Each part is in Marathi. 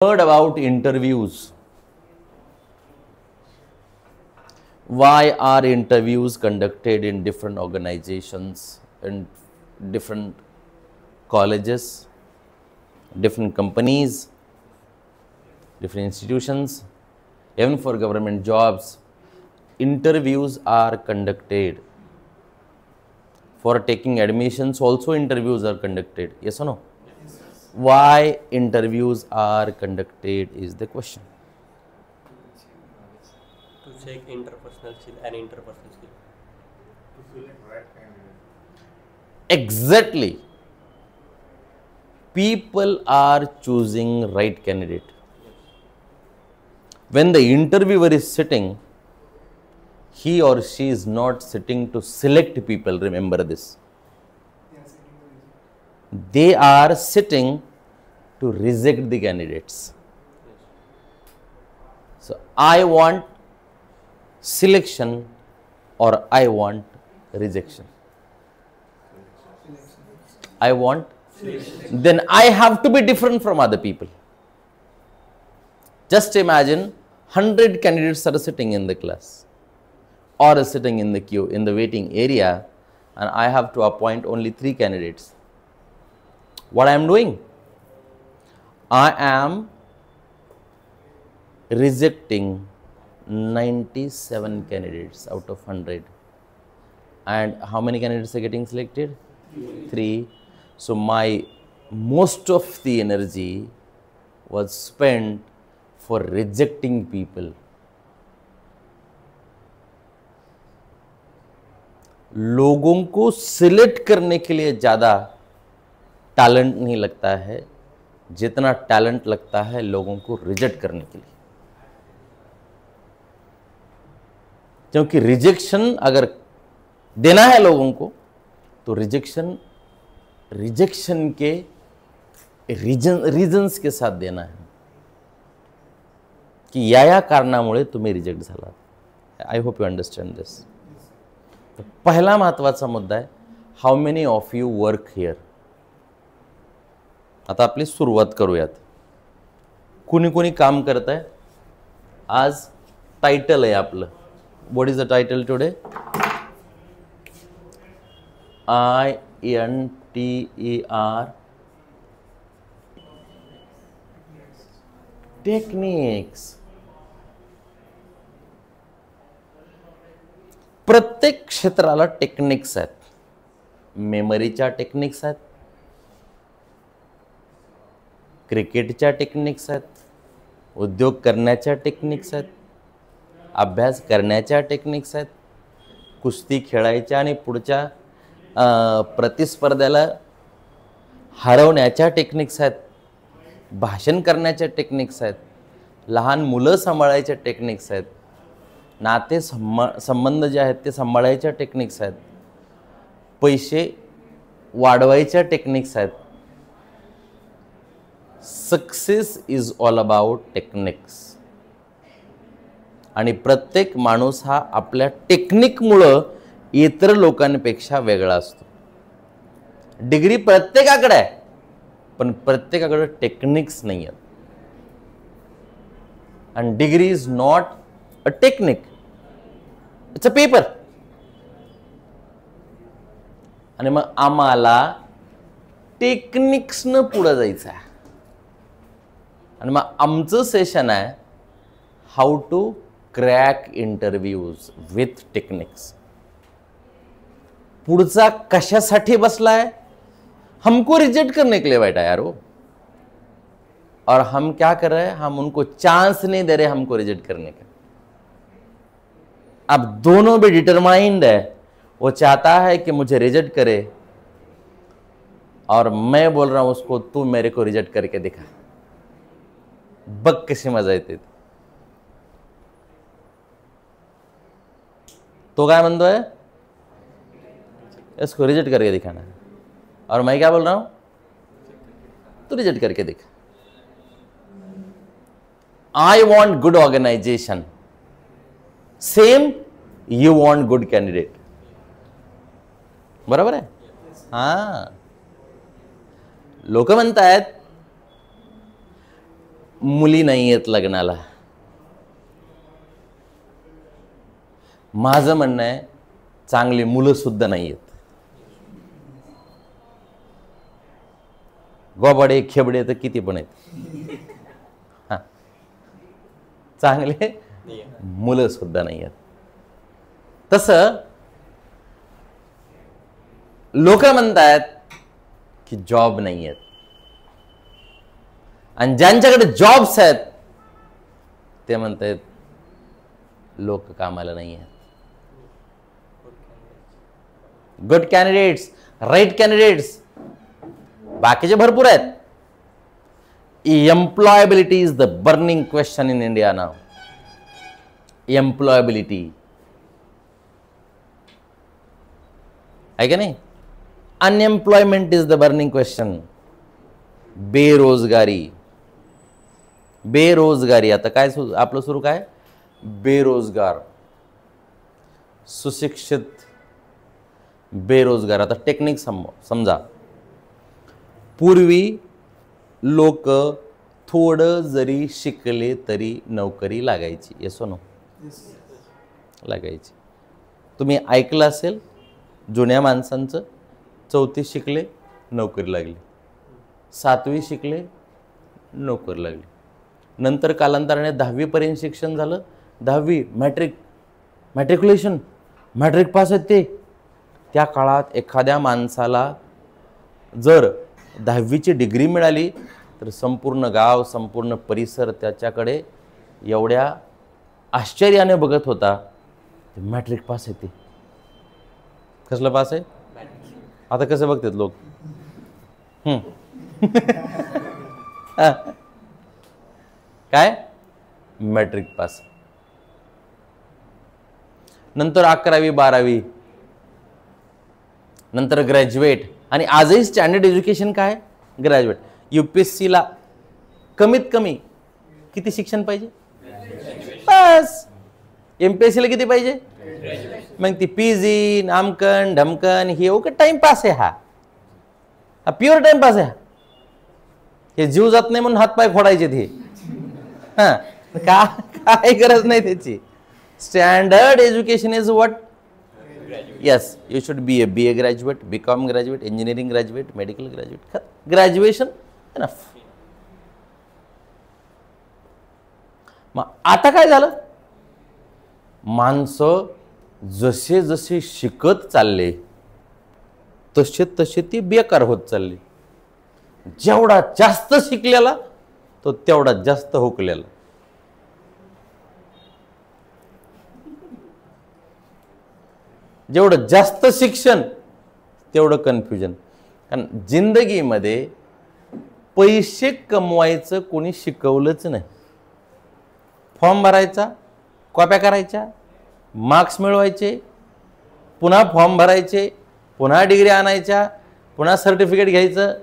Heard about interviews. Why are interviews conducted in different organizations, in different colleges, different companies, different institutions, even for government jobs? Interviews are conducted. For taking admissions also interviews are conducted. Yes or no? Why interviews are conducted is the question. To check interpersonal skill and interpersonal skill. To select right candidate. Exactly. People are choosing right candidate. When the interviewer is sitting, he or she is not sitting to select people, remember this. They are sitting to reject the candidates. So, I want selection or I want rejection. I want selection. Then I have to be different from other people. Just imagine 100 candidates are sitting in the class or sitting in the queue, in the waiting area, and I have to appoint only 3 candidates. What I am doing? I am rejecting 97 candidates out of 100. And how many candidates are getting selected? 3. So my most of the energy was spent for rejecting people. लोगों को सिलेक्ट करने के लिए ज़्यादा टैलेंट नहीं लगता है जितना टैलेंट लगता है लोगों को रिजेक्ट करने के लिए, क्योंकि रिजेक्शन अगर देना है लोगों को तो रिजेक्शन के रीजन्स के साथ देना है की या कारणामुळे तुम्ही रिजेक्ट झालात. आय होप यू अंडरस्टँड दिस. तर पहिला महत्त्वाचा मुद्दा आहे, how many of you work here. आता आपली सुरुवात करूयात. कुणी कुणी काम करत आहे आज? टायटल आहे आपलं. What is the title today? INTER techniques. प्रत्येक क्षेत्राला टेक्निक्स आहेत. मेमरीच्या टेक्निक्स आहेत, क्रिकेटच्या टेक्निक्स आहेत, उद्योग करण्याच्या टेक्निक्स आहेत, अभ्यास करण्याच्या टेक्निक्स आहेत, कुस्ती खेळायच्या आणि पुढच्या प्रतिस्पर्ध्याला हरवण्याच्या टेक्निक्स आहेत, भाषण करण्याच्या टेक्निक्स आहेत, लहान मुलं सांभाळायच्या टेक्निक्स आहेत, नाते संबंध जे आहेत ते सांभाळायच्या टेक्निक्स आहेत, पैसे वाढवायच्या टेक्निक्स आहेत. Success is all about techniques. आणि प्रत्येक माणूस हा आपल्या टेक्निकमुळं इतर लोकांपेक्षा वेगळा असतो. डिग्री प्रत्येकाकडे आहे पण प्रत्येकाकडे टेक्निक्स नाही आहेत. आणि degree is not a technique, it's a paper. आणि मग आम्हाला टेक्निक्सनं पुढे जायचं आहे. आणि मग आमचं सेशन आहे how to crack interviews with techniques. पुढचा कशासाठी बसलाय? हमको रिजेक्ट करने के लिए बैठा है यार वो. और हम क्या कर रहे हैं? हम उनको चांस नहीं दे रहे हमको रिजेक्ट करने का. अब दोनों भी डिटरमाइंड है. वो चाहता है कि मुझे रिजेक्ट करे और मैं बोल रहा हूं उसको तू मेरे को रिजेक्ट करके दिखा. बघ कशी मजा येते. तो काय म्हणतोय? इसको रिजेक्ट करके दिखाना है. और मैं क्या बोल रहा हूं? तो रिजेक्ट करके दिखा. I want good organisation. Same you want good candidate. बरोबर आहे? हां. लोक म्हणतात मुली नाही आहेत लग्नाला. माझं म्हणणं आहे चांगली मुलं सुद्धा नाही आहेत. गोबाडे खेबडे तर किती पण आहेत. हा, चांगले नाही आहे. मुलं सुद्धा नाही आहेत. तसं लोक म्हणतात की जॉब नाही आहेत, आणि ज्यांच्याकडे जॉब्स आहेत ते म्हणतात लोक कामाला नाही आहेत. गुड कॅन्डिडेट्स, राईट कॅन्डिडेट्स बाकीचे भरपूर आहेत. Employability is the burning question in India now. Employability आहे का नाही? Unemployment is the burning question. बेरोजगारी, बेरोजगारी. आता काय आपलं सुरू काय? बेरोजगार, सुशिक्षित, बेरोजगार. आता टेक्निक समजा. पूर्वी लोक थोडं जरी शिकले तरी नोकरी लागायची. येसो नो? लागायची. तुम्ही ऐकलं असेल जुन्या माणसांचं, 4थी शिकले नोकरी लागली, 7वी शिकले नोकरी लागली. नंतर कालांतराने 10वी पर्यंत शिक्षण झालं. 10वी मॅट्रिक्युलेशन, मॅट्रिक पास आहेत ते. त्या काळात एखाद्या माणसाला जर 10वीची डिग्री मिळाली तर संपूर्ण गाव, संपूर्ण परिसर त्याच्याकडे एवढ्या आश्चर्याने बघत होता. मॅट्रिक पास आहे ते. कसलं पास आहे? आता कसं बघतात लोक? काय? Matric pass. नंतर 11वी 12वी, नंतर ग्रॅज्युएट. आणि आजही स्टँडर्ड एज्युकेशन काय? ग्रॅज्युएट. UPSCला कमीत कमी किती शिक्षण पाहिजे? बस. MPSCला किती पाहिजे? मग ती PG, नामकन ढमकन हे ओके टाइमपास आहे. हा प्युअर टाइमपास आहे. हे जीव जात नाही म्हणून हातपाय फोडायचे ते. हा, काय गरज नाही त्याची. Standard education is what? Yes, you should be BA graduate, BCom graduate, engineering graduate, medical graduate. Graduation enough. मग आता काय झालं? माणसं जसे जसे शिकत चालले तसे तसे ती बेकार होत चालली. जेवढा जास्त शिकलेला तो तेवढा जास्त हुकलेला. जेवढं जास्त शिक्षण तेवढं कन्फ्युजन. कारण जिंदगीमध्ये पैसे कमवायचं कोणी शिकवलंच नाही. फॉर्म भरायचा, कॉप्या करायच्या, मार्क्स मिळवायचे, पुन्हा फॉर्म भरायचे, पुन्हा डिग्री आणायच्या, पुन्हा सर्टिफिकेट घ्यायचं.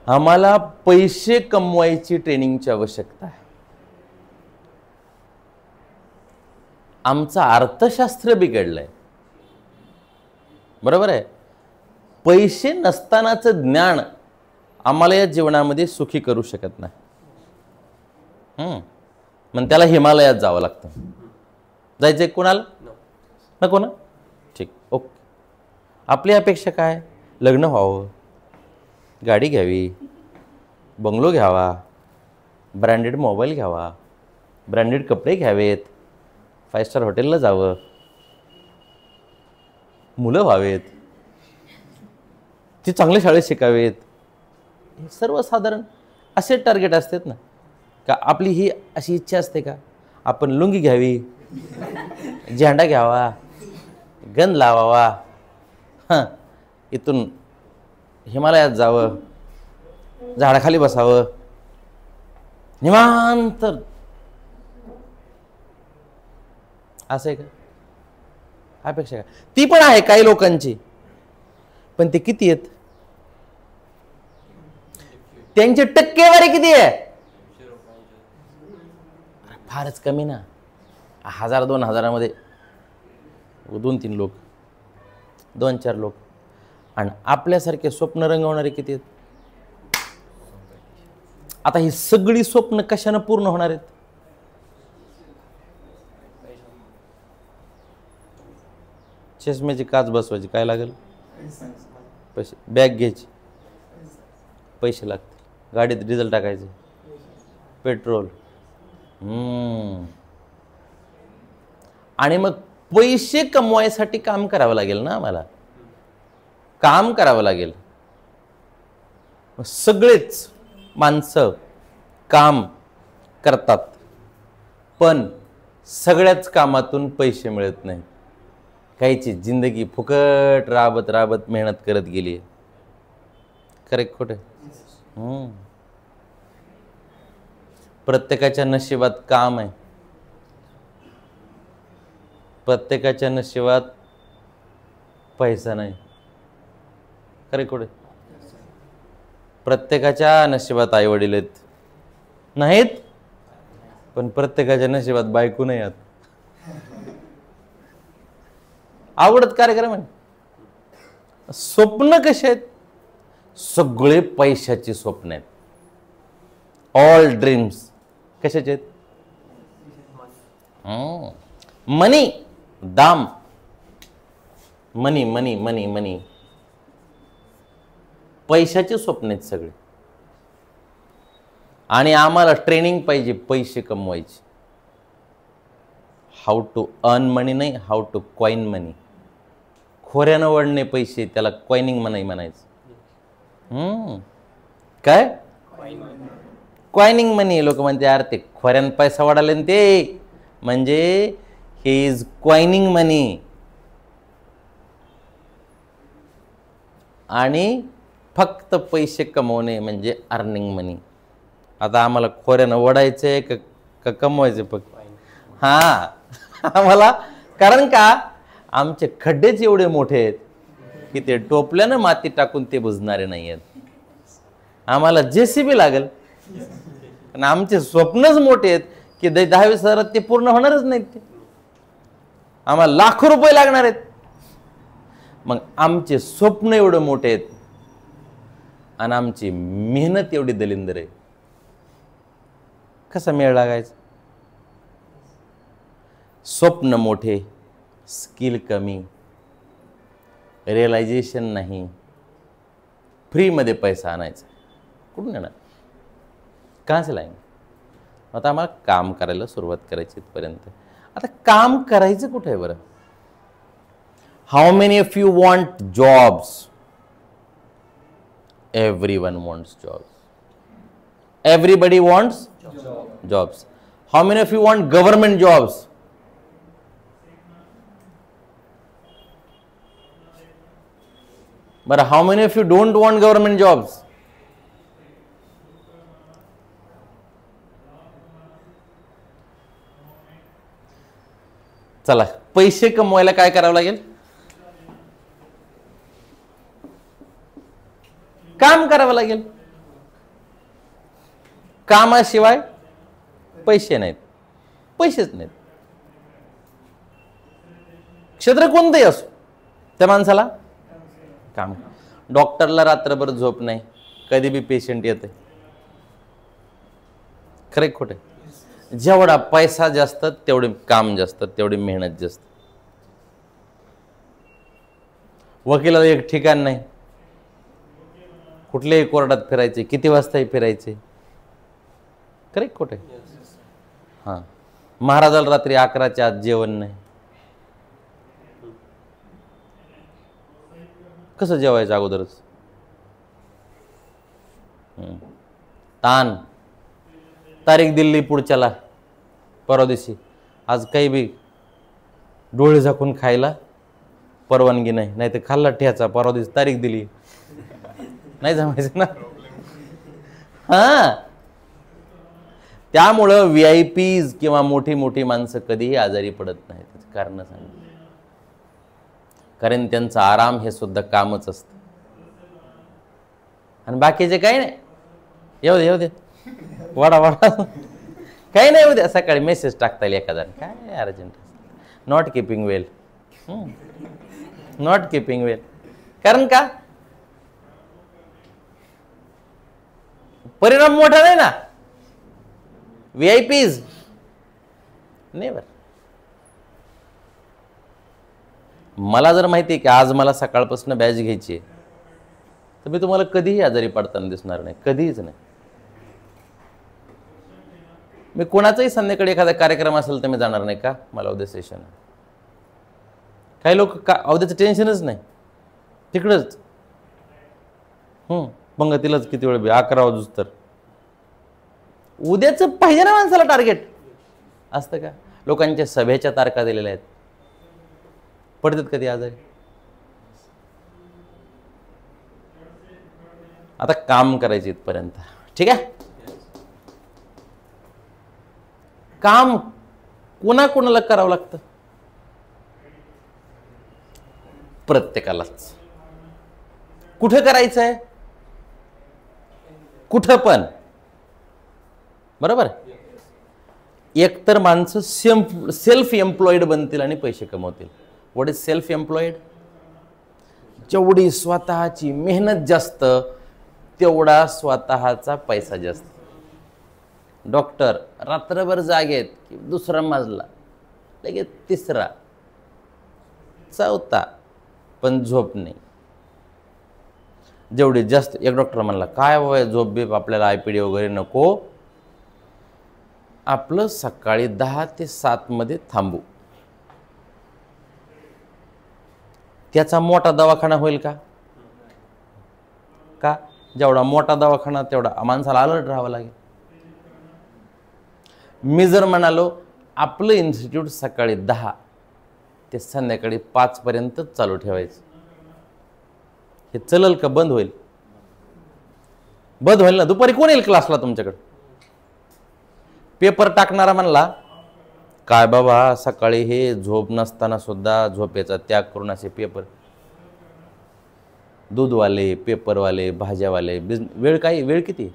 आम्हाला पैसे कमवायची ट्रेनिंगची आवश्यकता आहे. आमचं अर्थशास्त्र बिघडलंय. बरोबर आहे? पैसे नसतानाचं ज्ञान आम्हाला या जीवनामध्ये सुखी करू शकत नाही. मग त्याला हिमालयात जावं लागतं. जायचंय कोणाला? नको ना? ठीक, ओके. आपली अपेक्षा काय? लग्न व्हावं, गाडी घ्यावी, बंगलो घ्यावा, ब्रँडेड मोबाईल घ्यावा, ब्रँडेड कपडे घ्यावेत, 5 स्टार हॉटेलला जावं, मुलं व्हावेत, ती चांगल्या शाळेत शिकावेत. हे सर्वसाधारण असे टार्गेट असतात ना. का आपली ही अशी इच्छा असते का आपण लुंगी घ्यावी, झेंडा घ्यावा, गन लावावा, हां इथून हिमालयात जावं, झाडाखाली बसावं, निवांत? असं आहे का? अपेक्षा का? ती पण आहे काही लोकांची, पण ते किती आहेत? त्यांची टक्केवारी किती आहे? फारच कमी ना. 1000-2000 2-3 लोक, 2-4 लोक. आणि आपल्यासारखे स्वप्न रंगवणारे किती आहेत? आता ही सगळी स्वप्न कशानं पूर्ण होणार आहेत? चष्म्याची काच बसवायची काय लागेल? पैसे. बॅग घ्यायची, पैसे लागतील. गाडीत डिझेल टाकायचे, पेट्रोल. आणि मग पैसे कमवायसाठी काम करावं लागेल ना आम्हाला, काम करावं लागेल. सगळेच माणसं काम करतात, पण सगळ्याच कामातून पैसे मिळत नाहीत. काहीची जिंदगी फुकट राबत राबत मेहनत करत गेली. करेक्ट खोटे? प्रत्येकाच्या नशिबात काम आहे, प्रत्येकाच्या नशिबात पैसा नाही. करेक्ट खोटे? प्रत्येकाच्या नशिबात आई वडील आहेत नाहीत, पण प्रत्येकाच्या नशिबात बायको नाही आहेत. आवडत कार्यक्रम आहे. स्वप्न कसे आहेत? सगळे पैशाची स्वप्न आहेत. ऑल ड्रीम्स कशाचे आहेत? मनी, दाम. मनी मनी मनी मनी, पैशाचे स्वप्न आहेत सगळे. आणि आम्हाला ट्रेनिंग पाहिजे पैसे कमवायची. हाऊ टू अर्न मनी नाही, हाऊ टू कॉइन मनी. खोऱ्यानं वडणे पैसे, त्याला कॉइनिंग म्हणायचं. काय? कॉइनिंग मनी. लोक म्हणते यार ते खोऱ्यानं पैसा वाढाले ते, म्हणजे ही इज कॉइनिंग मनी. आणि फक्त पैसे कमवणे म्हणजे अर्निंग मनी. आता आम्हाला खोऱ्यानं वडायचंय का कमवायचे फक्त? हा, आम्हाला. कारण का आमचे खड्डेच एवढे मोठे आहेत की ते टोपल्यानं माती टाकून ते बुजणारे नाही आहेत. आम्हाला JCB लागेल, आणि आमचे स्वप्नच मोठे आहेत की 10-20 हजारात ते पूर्ण होणारच नाहीत. ते आम्हाला लाखो रुपये लागणार आहेत. मग आमचे स्वप्न एवढे मोठे आहेत आणि आमची मेहनत एवढी दलिंदर आहे. कसा मेळ लागायचा? स्वप्न मोठे, स्किल कमी, रिअलायझेशन नाही, फ्रीमध्ये पैसा आणायचा. कुठून येणार? कहाँ से लाएंगे? आता आम्हाला काम करायला सुरुवात करायची इथपर्यंत. आता काम करायचं कुठे आहे बरं? How many of you want jobs? Everyone wants jobs. Everybody wants jobs. How many of you want government jobs? बरं, how many of you don't want government jobs? चला, पैसे कमवायला काय करावं लागेल? काम करावं लागेल. कामाशिवाय पैसे नाहीत, पैसेच नाहीत. क्षेत्र कोणतंही असो, त्या माणसाला काम. डॉक्टरला रात्रभर झोप नाही, कधी बी पेशंट येते. खरे खोटे? जेवढा पैसा जास्त तेवढे काम जास्त, तेवढी मेहनत जास्त. वकिलाला एक ठिकाण नाही, कुठल्याही कोर्टात फिरायचे, किती वाजताही फिरायचे. करेक्ट खोटे? हां. महाराजाला रात्री 11च्या आत जेवण नाही. कसं जेवायचं अगोदरच? ताण. तारीख दिली पुढच्याला, परवा दिवशी. आज काही बी डोळे झाकून खायला परवानगी नाही, नाही तर खाल्ला ठ्याचा. परवा दिवशी तारीख दिली, नाही जमायचं ना. हा, त्यामुळं VIPs किंवा मोठी मोठी माणसं कधीही आजारी पडत नाहीत. त्याचं कारण सांगितलं, कारण त्यांचा आराम हे सुद्धा कामच असतं. आणि बाकीचे काही नाही, येऊ दे येऊ दे, वाडा वाडा, काही नाही. उद्या सकाळी मेसेज टाकता येईल एखाद्याने, काय urgent, not keeping well, not keeping well. कारण का? परिणाम मोठा नाही ना. VIPs never. मला जर माहिती आहे की आज मला सकाळपासून बॅच घ्यायची आहे, तर मी तुम्हाला कधीही आजारी पडताना दिसणार नाही, कधीच नाही. मी कोणाचाही संध्याकाळी एखादा कार्यक्रम असेल तर मी जाणार नाही. का? मला उद्या सेशन आहे. काही लोक का उद्याचं टेन्शनच नाही, तिकडंच पंगतीलाच किती वेळ 11 वाजूच तर. उद्याचं पाहिजे ना माणसाला टार्गेट. असतं का? लोकांच्या सभेच्या तारखा दिलेल्या आहेत, पडतात कधी आजारी. आता काम करायचे इथपर्यंत, ठीक आहे. काम कोणाकोणाला करावं लागतं? प्रत्येकालाच. कुठं करायचंय? कुठं पण. बरोबर. एकतर माणसं सेल्फ एम्प्लॉईड बनतील आणि पैसे कमवतील. What is self employed? जेवढी स्वतःची मेहनत जास्त तेवढा स्वतःचा पैसा जास्त. डॉक्टर रात्रभर जागेत की दुसरा मजला, लगेच तिसरा, चौथा, पण झोप नाही. जेवढी जास्त. एक डॉक्टर म्हणला काय बाबा झोप बीप आपल्याला IPD वगैरे नको, आपलं सकाळी 10 ते 7 मध्ये थांबू. त्याचा मोठा दवाखाना होईल का? का? जेवढा मोठा दवाखाना तेवढा माणसाला अलर्ट राहावं लागेल. मी जर म्हणालो आपलं इन्स्टिट्यूट सकाळी 10 ते संध्याकाळी 5 पर्यंत चालू ठेवायचं, हे चलल का? बंद होईल. बंद होईल ना. दुपारी कोण येईल क्लासला तुमच्याकडे? पेपर टाकणारा म्हणला काय बाबा सकाळी हे झोप नसताना सुद्धा झोपेचा त्याग करून असे पेपर. दूधवाले, पेपरवाले, भाज्यावाले, वेळ काय? वेळ किती?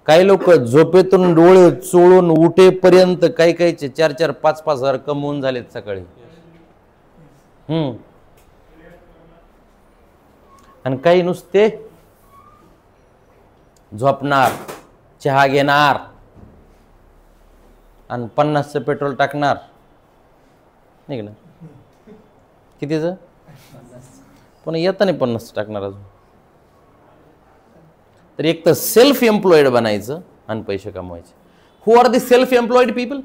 काही लोक झोपेतून डोळे चोळून उठेपर्यंत काही काहीचे 4-4, 5-5 हजार कमवून झालेत सकाळी. आणि काही नुसते झोपणार, चहा घेणार आणि 50चं पेट्रोल टाकणार नाही ना. कितीचं? पण येतं नाही 50 टाकणार अजून. तर एक तर सेल्फ एम्प्लॉईड बनायचं आणि पैसे कमवायचे. Who are the self employed people?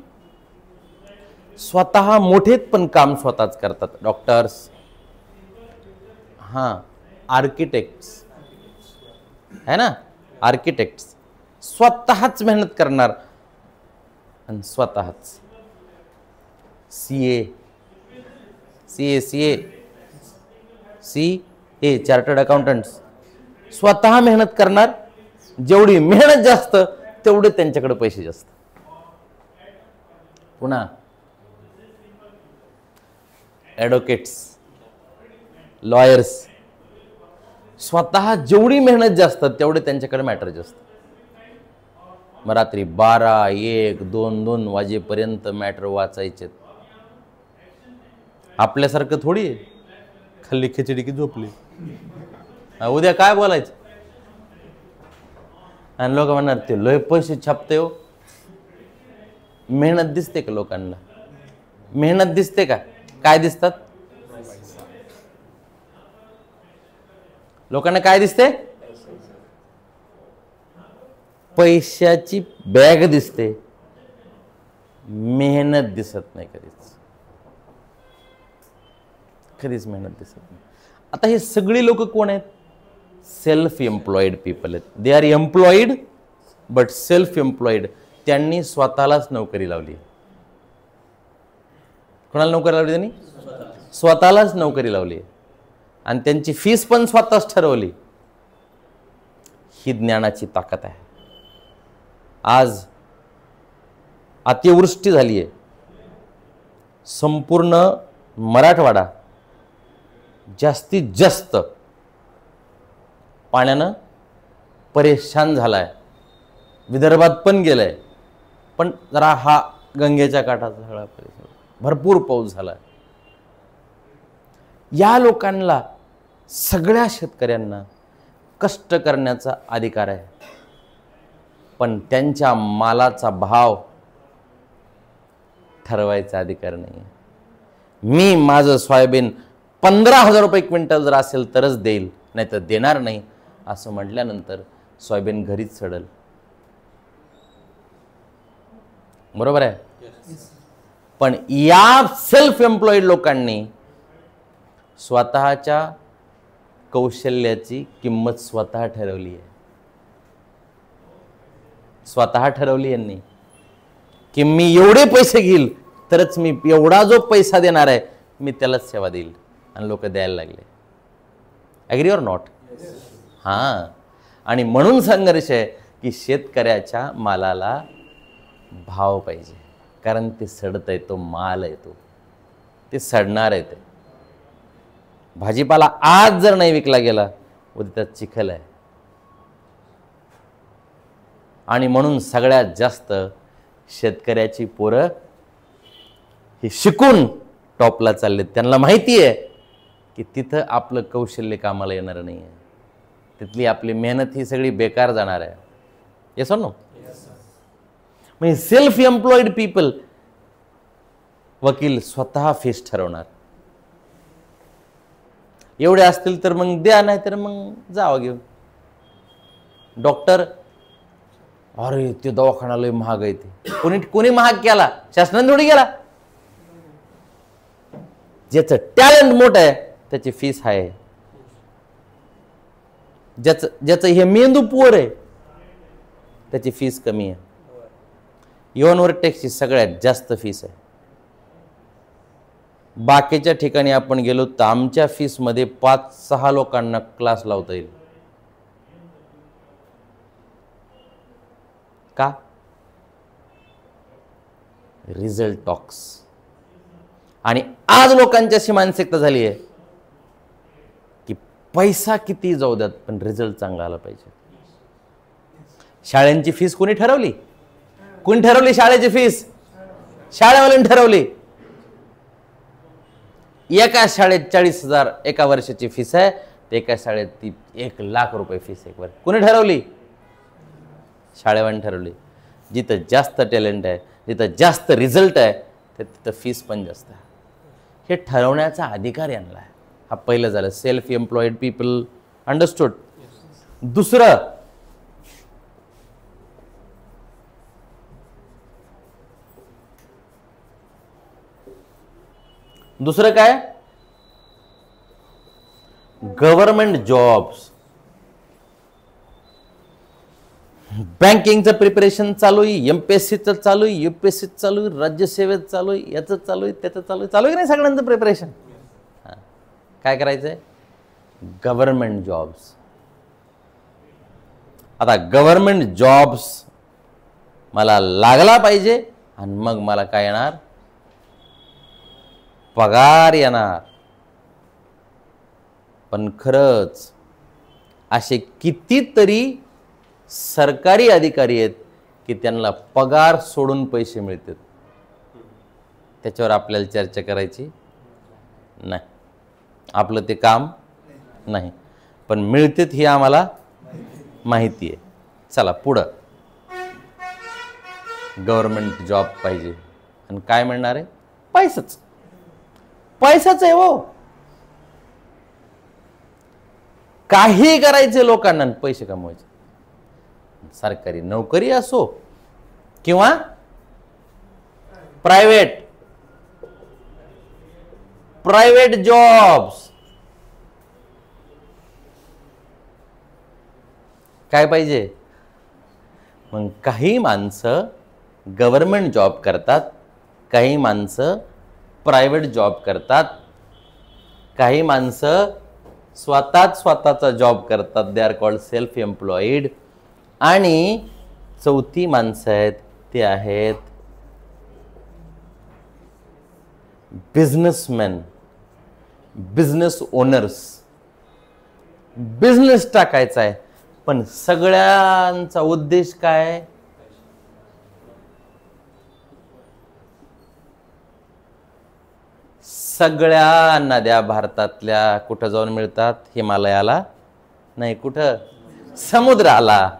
स्वतः मोठेत पण काम स्वतःच करतात. डॉक्टर्स, आर्किटेक्ट्स है ना, आर्किटेक्ट्स स्वतःच मेहनत करणार आणि स्वतःच. CA चार्टर्ड अकाउंटंट्स स्वतः मेहनत करणार. जेवढी मेहनत जास्त तेवढे त्यांच्याकडे पैसे जास्त. पुन्हा ॲडव्होकेट्स, लॉयर्स स्वतः जेवढी मेहनत जास्त तेवढे त्यांच्याकडे मॅटर जास्त. मग रात्री 12, 1, 2 वाजेपर्यंत मॅटर वाचायचे. आपल्यासारखं थोडी खाल्ली खिचडी की झोपली, उद्या काय बोलायचं. आणि लोक म्हणणार ते लय पैसे छापते हो. मेहनत दिसते का लोकांना? मेहनत दिसते का? काय दिसतात लोकांना? काय दिसते? पैशाची बॅग दिसते, मेहनत दिसत नाही. कधीच मेहनत दिसत नाही. आता हे सगळी लोक कोण आहेत? सेल्फ एम्प्लॉईड पीपल आहेत. They are employed but self employed. त्यांनी स्वतःलाच नोकरी लावली. कोणाला नोकरी लावली? त्यांनी स्वतःलाच नोकरी लावली आणि त्यांची फीस पण स्वतःच ठरवली. ही ज्ञानाची ताकद आहे. आज अतिवृष्टी झाली आहे. संपूर्ण मराठवाडा जास्तीत जास्त पाण्यानं परेशान झालाय. विदर्भात पण गेलाय. पण जरा हा गंगेच्या काठाचा सगळा परिसर भरपूर पाऊस झालाय. या लोकांना, सगळ्या शेतकऱ्यांना कष्ट करण्याचा अधिकार आहे, पण त्यांच्या मालाचा भाव ठरवायचा अधिकार नाही आहे. मी माझं सोयाबीन 15,000 रुपये क्विंटल जर असेल तरच देईल, नाही तर देणार नाही असं म्हटल्यानंतर सोयाबीन घरीच सडल. बरोबर आहे. पण या सेल्फ एम्प्लॉईड लोकांनी स्वतःच्या कौशल्याची किंमत स्वतः ठरवली आहे. स्वतः ठरवली यांनी की मी एवढे पैसे घेईल तरच मी एवढा जो पैसा देणार आहे मी त्यालाच सेवा देईल, आणि लोक द्यायला लागले. Agree or not? हां. आणि म्हणून संघर्ष आहे की शेतकऱ्याच्या मालाला भाव पाहिजे, कारण ते सडत आहे, तो माल आहे, ते सडणार आहे. ते भाजीपाला आज जर नाही विकला गेला उद्या त्यात चिखल आहे. आणि म्हणून सगळ्यात जास्त शेतकऱ्याची पोरं ही शिकून टॉपला चाललेत. त्यांना माहिती आहे की तिथं आपलं कौशल्य कामाला येणार नाही आहे, तिथली आपली मेहनत ही सगळी बेकार जाणार आहे. Yes or no? म्हणजे सेल्फ एम्प्लॉईड पीपल, वकील स्वतः फीस ठरवणार. एवढे असतील तर मग द्या, नाही तर मग जावा घेऊन. डॉक्टर, अरे ते दवाखाना लय महाग आहे, ते कोणी महाग केला? शासनाने थोडी गेला. ज्याचं टॅलेंट मोठं आहे त्याची फीस आहे. ज्याचं हे मेंदू पुअर आहे त्याची फीस कमी आहे. इव्हन वर्टेक्सची सगळ्यात जास्त फीस आहे. बाकीच्या ठिकाणी आपण गेलो तर आमच्या फीसमध्ये 5-6 लोकांना क्लास लावता येईल. का? Result talks. आणि आज लोकांची अशी मानसिकता झाली आहे की पैसा किती जाऊ द्यात पण रिझल्ट चांगला आला पाहिजे. शाळेंची फीस कोणी ठरवली? कोणी ठरवली शाळेची फीस? शाळेवाल्यांनी ठरवली. एका शाळेत 40,000 एका वर्षाची फीस आहे, तर एका शाळेत ती 1,00,000 रुपये फीस एक वर्ष. कोणी ठरवली? शाळेवाल्यांनी ठरवली. जिथं जास्त टॅलेंट आहे, जिथं जास्त रिझल्ट आहे, तिथं फीस पण जास्त आहे. हे ठरवण्याचा अधिकार यांना आहे. हा पहिलं झालं, सेल्फ एम्प्लॉईड पीपल. अंडरस्टूड? दुसरं काय? Government jobs. बँकिंगचं प्रिपरेशन चालू आहे, MPSCचं चालू आहे, UPSC चालू आहे, राज्यसेवेत चालू आहे, याचं चालू आहे, त्याचं चालू आहे. चालू आहे की नाही सगळ्यांचं प्रिपरेशन? काय करायचंय? Government jobs. आता गव्हर्नमेंट जॉब्स मला लागला पाहिजे, आणि मग मला काय येणार? पगार येणार. पण खरंच असे कितीतरी सरकारी अधिकारी आहेत की त्यांना पगार सोडून पैसे मिळतात. त्याच्यावर आपल्याला चर्चा करायची नाही, आपलं ते काम नाही, पण मिळतात हे आम्हाला माहिती आहे. चला पुढं. गव्हर्नमेंट जॉब पाहिजे, आणि काय मिळणार आहे? पैसाच. पैसाच आहे हो. काही करायचे लोकांना, पैसे कमवायचे. सरकारी नोकरी असो किंवा प्रायव्हेट जॉब्स. काय पाहिजे? मग काही माणसं गव्हर्नमेंट जॉब करतात, काही माणसं प्रायव्हेट जॉब करतात, काही माणसं स्वतःचा जॉब करतात. They are called self employed. आणि चौथी माणसं आहेत ते आहेत बिझनेसमॅन, बिझनेस ओनर्स. बिझनेस टाकायचा आहे, पण सगळ्यांचा उद्देश काय? सगळ्या नद्या भारतातल्या कुठं जाऊन मिळतात? हिमालयाला नाही, कुठं समुद्राला.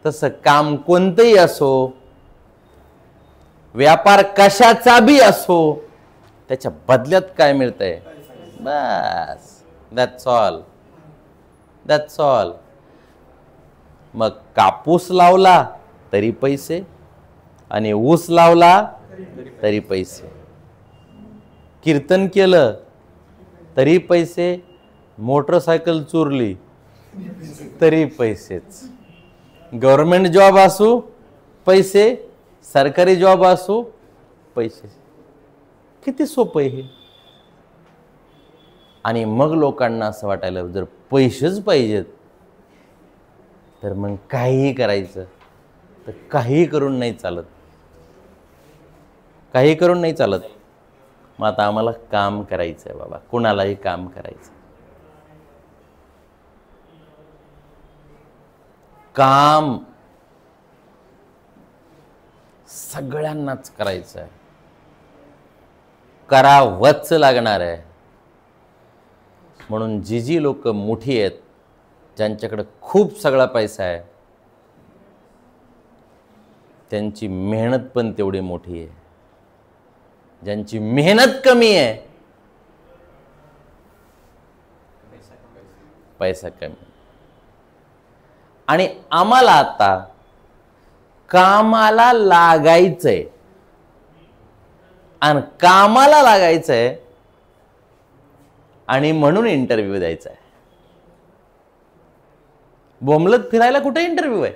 तसं काम कोणतंही असो, व्यापार कशाचा बी असो, त्याच्या बदल्यात काय मिळतंय? बस, दॅट्स ऑल, दॅट्स ऑल. मग कापूस लावला तरी पैसे, आणि ऊस लावला तरी पैसे, कीर्तन केलं तरी पैसे, मोटरसायकल चोरली तरी पैसेच. गव्हर्नमेंट जॉब असो पैसे, सरकारी जॉब असो पैसे. किती सोपं आहे हे. आणि मग लोकांना असं वाटायला, जर पैसेच पाहिजेत तर मग काहीही करायचं. तर काही करून नाही चालत, काही करून नाही चालत. मग आता आम्हाला काम करायचं आहे बाबा, कुणालाही काम करायचं. काम सगळ्यांनाच करायचं आहे, करावंच लागणार आहे. म्हणून जी लोक मोठी आहेत, ज्यांच्याकडे खूप सगळा पैसा आहे, त्यांची मेहनत पण तेवढी मोठी आहे. ज्यांची मेहनत कमी आहे, पैसा कमी. आणि आम्हाला आता कामाला लागायचंय, आणि कामाला लागायचंय, आणि म्हणून इंटरव्ह्यू द्यायचा आहे. बोंबलत फिरायला कुठे इंटरव्ह्यू आहे?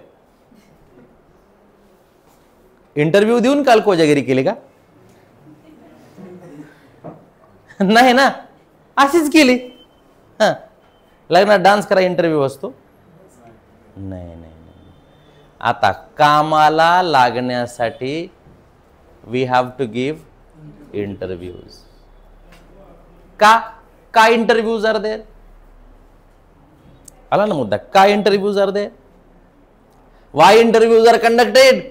इंटरव्ह्यू देऊन काल कोजागिरी केली का? नाही ना, अशीच केली. लग्नात डान्स करा इंटरव्ह्यू असतो? नाही नाही नाही. आता कामाला लागण्यासाठी we have to give interviews. का इंटरव्ह्यूज आर देअर? आला ना मुद्दा. का interviews are there? Why interviews are conducted?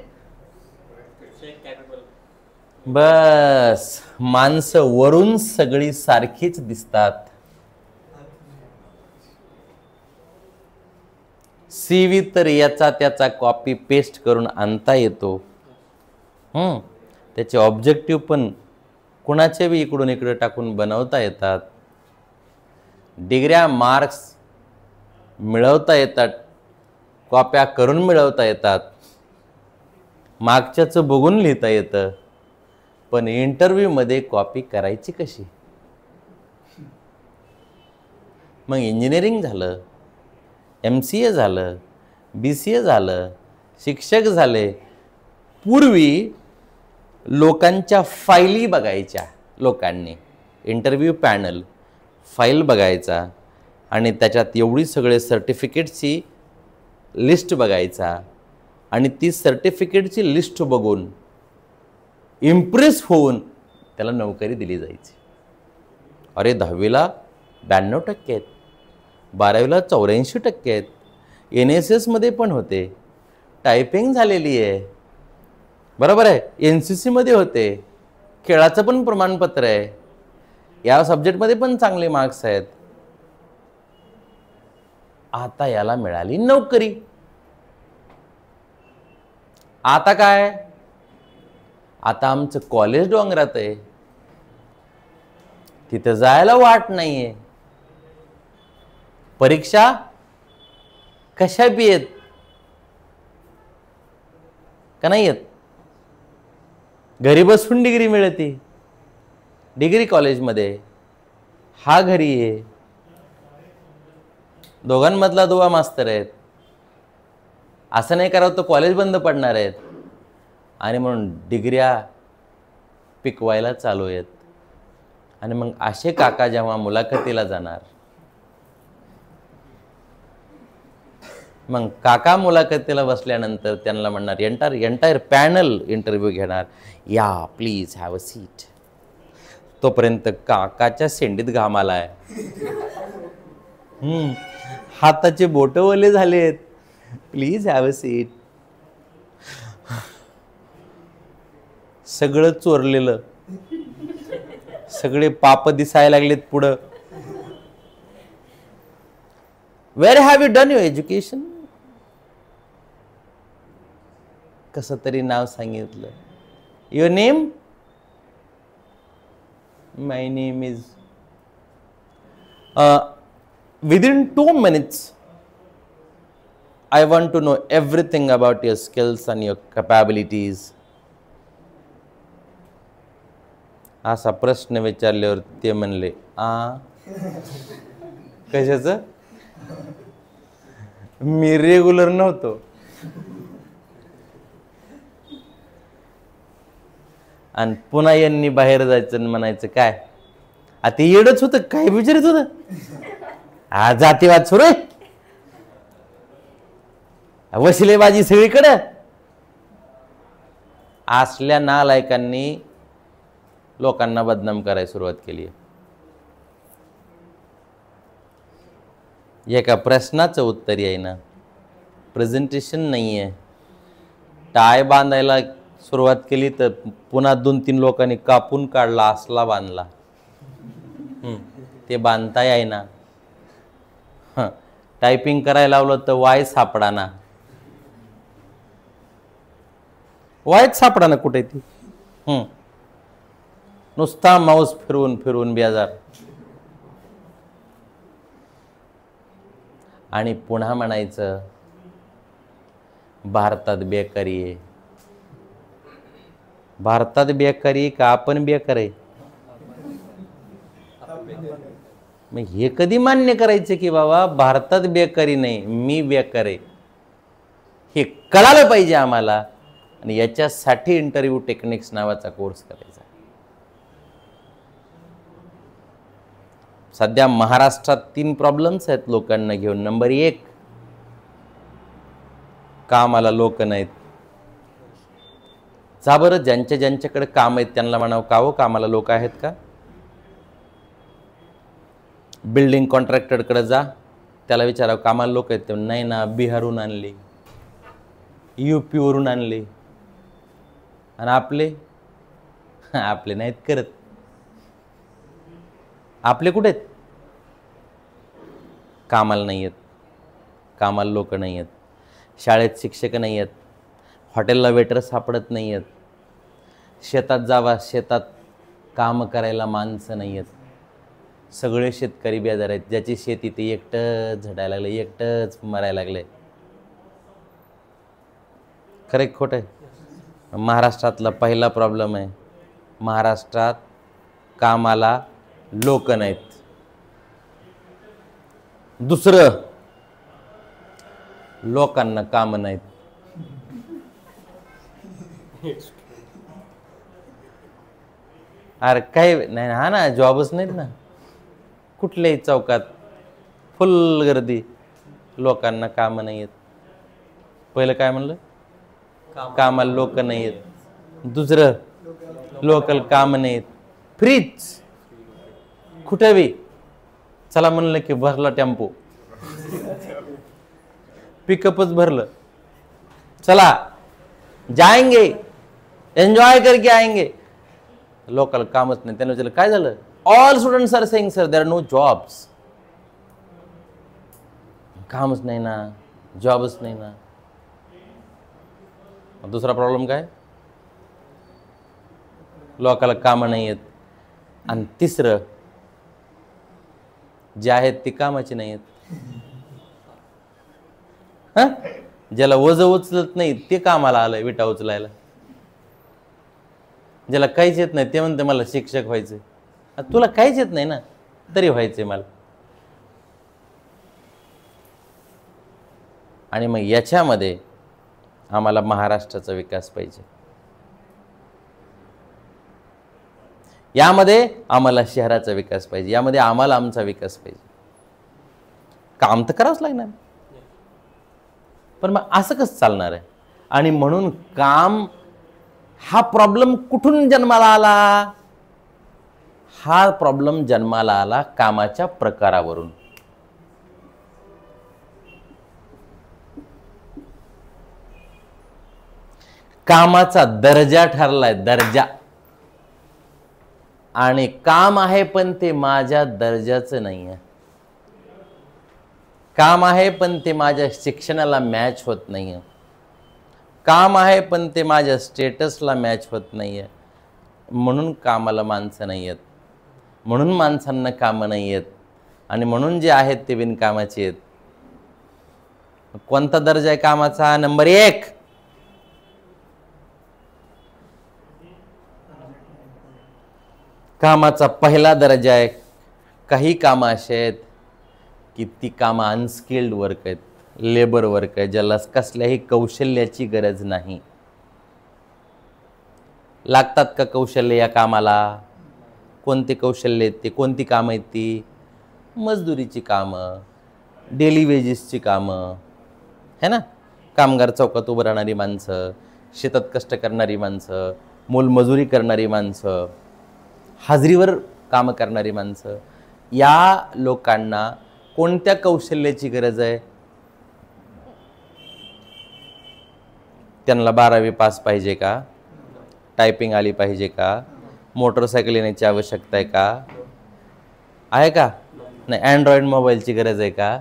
बस, माणसं वरून सगळी सारखीच दिसतात. सीव्ही तर याचा त्याचा कॉपी पेस्ट करून आणता येतो. त्याचे ऑब्जेक्टिव्ह पण कुणाचे बी इकडून इकडे टाकून बनवता येतात. डिग्र्या मार्क्स मिळवता येतात, कॉप्या करून मिळवता येतात, मागच्याचं बघून लिहिता येतं. पण इंटरव्ह्यूमध्ये कॉपी करायची कशी? मग इंजिनिअरिंग झालं, MCA झालं, BCA झालं, शिक्षक झाले. पूर्वी लोकांच्या फाईली बघायच्या. लोकांनी इंटरव्ह्यू पॅनल फाईल बघायचा, आणि त्याच्यात एवढी सगळे सर्टिफिकेटची लिस्ट बघायचा, आणि ती सर्टिफिकेटची लिस्ट बघून इम्प्रेस होऊन त्याला नोकरी दिली जायची. अरे 10वीला 92% आहेत, 12वीला 84% आहेत, NSS मध्ये पण होते, टायपिंग झालेली आहे, बरोबर आहे, NCC मध्ये होते, खेळाचं पण प्रमाणपत्र आहे, या सब्जेक्टमध्ये पण चांगले मार्क्स आहेत. आता याला मिळाली नोकरी. आता काय? आता आमचं कॉलेज डोंगरात आहे, तिथे जायला वाट नाहीये. परीक्षा कशा बी येत का नाही येत? घरी बसून डिग्री मिळते. डिग्री कॉलेजमध्ये, हा घरी आहे. दोघांमधला दुवा मास्तर आहेत. असं नाही करावं तर कॉलेज बंद पडणार आहेत. आणि म्हणून डिग्र्या पिकवायला चालू आहेत. आणि मग असे काका जेव्हा मुलाखतीला जाणार, मग काका मुलाखतीला बसल्यानंतर त्यांना म्हणणार, एंटायर पॅनल इंटरव्ह्यू घेणार, या प्लीज हॅव अ सीट. तोपर्यंत काकाच्या शेंडीत घाम आलाय, हाताचे बोट ओले झालेत, प्लीज हॅव अ सीट. सगळं चोरलेलं, सगळे पाप दिसायला लागलेत पुढं. Where have you done your education? कसं तरी नाव सांगितलं. Your name? My name is. Within 2 minutes I want to know everything about your skills and your capabilities. असा प्रश्न विचारल्यावर ते म्हणले कशाचं? मी रेग्युलर नव्हतो. आणि पुन्हा यांनी बाहेर जायचं आणि म्हणायचं काय आता येडच होतं काय विचारित होतं. हा जातीवाद सुरू आहे, वशिलेबाजी सगळीकडे. असल्या नालायकांनी लोकांना बदनाम करायला सुरुवात केली. एका प्रश्नाचं उत्तर येईना, प्रेझेंटेशन नाही आहे, टाय बांधायला सुरुवात केली तर पुन्हा 2-3 लोकांनी कापून काढला, असला बांधला. ते बांधता येईना. टायपिंग करायला लावलं तर वाय सापडाना. वायच सापडाना कुठे ती. नुसता माऊस फिरवून फिरवून बेजार. आणि पुन्हा म्हणायचं भारतात बेकारी आहे. भारतात बेकारी का आपण बेकार आहे? मग हे कधी मान्य करायचं की बाबा भारतात बेकारी नाही, मी बेकार आहे, हे कळालं पाहिजे आम्हाला. आणि याच्यासाठी इंटरव्ह्यू टेक्निक्स नावाचा कोर्स करायचा. सध्या महाराष्ट्रात 3 प्रॉब्लेम्स आहेत लोकांना घेऊन. नंबर 1, कामाला लोक नाहीत. जा बरं ज्यांच्याकडे काम आहेत त्यांना म्हणावं का हो कामाला लोक आहेत का? बिल्डिंग कॉन्ट्रॅक्टरकडे जा, त्याला विचारावं कामाला लोक आहेत. ते नाही ना, बिहारहून आणले, UP वरून आणले. आणि आपले नाहीत करत. आपले कुठे आहेत? कामाला नाही आहेत, कामाला लोक नाही आहेत, शाळेत शिक्षक नाही आहेत, हॉटेलला वेटर सापडत नाही आहेत, शेतात जावा शेतात काम करायला माणसं नाही आहेत. सगळे शेतकरी बेजार आहेत. ज्याची शेती ते एकटंच झडायला लागले, एकटंच मरायला लागले. खरे खोट आहे? महाराष्ट्रातला पहिला प्रॉब्लेम आहे, महाराष्ट्रात कामाला लोक नाहीत. दुसरं, लोकांना काम नाहीत. अरे काय नाही, हा ना, जॉबच नाहीत ना. कुठल्याही चौकात फुल गर्दी, लोकांना काम नाही आहेत. पहिलं काय म्हणलं? कामाला लोक नाही आहेत. दुसरं, लोकल काम नाहीत. फ्रीज कुठे बी चला म्हणलं की भरला टेम्पो, पिकअपच भरलं, चला जाएंगे एन्जॉय करके आएंगे. लोकल कामच नाही. त्यांना विचारलं काय झालं? All students are saying sir there are no jobs. कामच नाही ना, जॉबच नाही ना. दुसरा प्रॉब्लेम काय? लोकाला काम नाही आहेत. आणि तिसरं, जे आहेत ते कामाचे नाही आहेत. ज्याला वजन उचलत नाही ते कामाला आलंय विटा उचलायला. ज्याला काहीच येत नाही ते म्हणते मला शिक्षक व्हायचंय. तुला काहीच येत नाही ना, तरी व्हायचंय मला. आणि मग याच्यामध्ये आम्हाला महाराष्ट्राचा विकास पाहिजे. यामध्ये आम्हाला शहराचा विकास पाहिजे. यामध्ये आम्हाला आमचा विकास पाहिजे. काम तर करावंच लागणार, पण मग असं कसं चालणार आहे? आणि म्हणून काम हा प्रॉब्लेम कुठून जन्माला आला? हा प्रॉब्लेम जन्माला आला कामाच्या प्रकारावरून. कामाचा दर्जा ठरलाय, दर्जा. आणि काम आहे पण ते माझ्या दर्जाचं नाही आहे. काम आहे पण ते माझ्या शिक्षणाला मॅच होत नाही आहे, काम आहे पण ते माझ्या स्टेटसला मॅच होत नाही आहे, म्हणून कामाला माणसं नाही आहेत, म्हणून माणसांना कामं नाही आहेत आणि म्हणून जे आहेत ते बिनकामाचे आहेत. कोणता दर्जा आहे कामाचा? नंबर 1. कामाचा पहिला दर्जा आहे, काही कामं असे आहेत की ती कामं अनस्किल्ड वर्क आहेत, लेबर वर्क आहे, ज्याला कसल्याही कौशल्याची गरज नाही. लागतात का कौशल्य या कामाला? कोणते कौशल्य आहेत ते? कोणती कामं आहेत ती? मजदुरीची कामं, डेली वेजेसची कामं, है ना. कामगार चौकात उभं राहणारी माणसं, शेतात कष्ट करणारी माणसं, मोलमजुरी करणारी माणसं, हाजरीवर कामं करणारी माणसं, या लोकांना कोणत्या कौशल्याची गरज आहे? त्यांना 12वी पास पाहिजे का? टायपिंग आली पाहिजे का? मोटरसायकल येण्याची आवश्यकता आहे का? आहे का? नाही. अँड्रॉइड मोबाईलची गरज आहे का?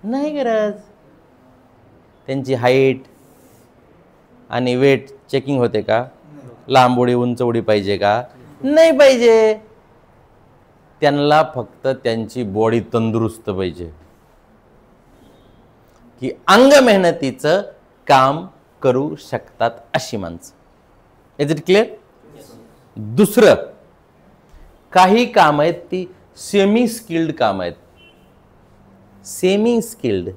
नाही गरज. त्यांची हाईट आणि वेट चेकिंग होते का? लांब उडी उंच उडी पाहिजे का? नाही पाहिजे. त्यांना फक्त त्यांची बॉडी तंदुरुस्त पाहिजे की अंग मेहनतीचं काम करू शकतात अशी माणसं. Is it clear? दुसरं, काही काम आहेत ती सेमी स्किल्ड काम आहेत. सेमी स्किल्ड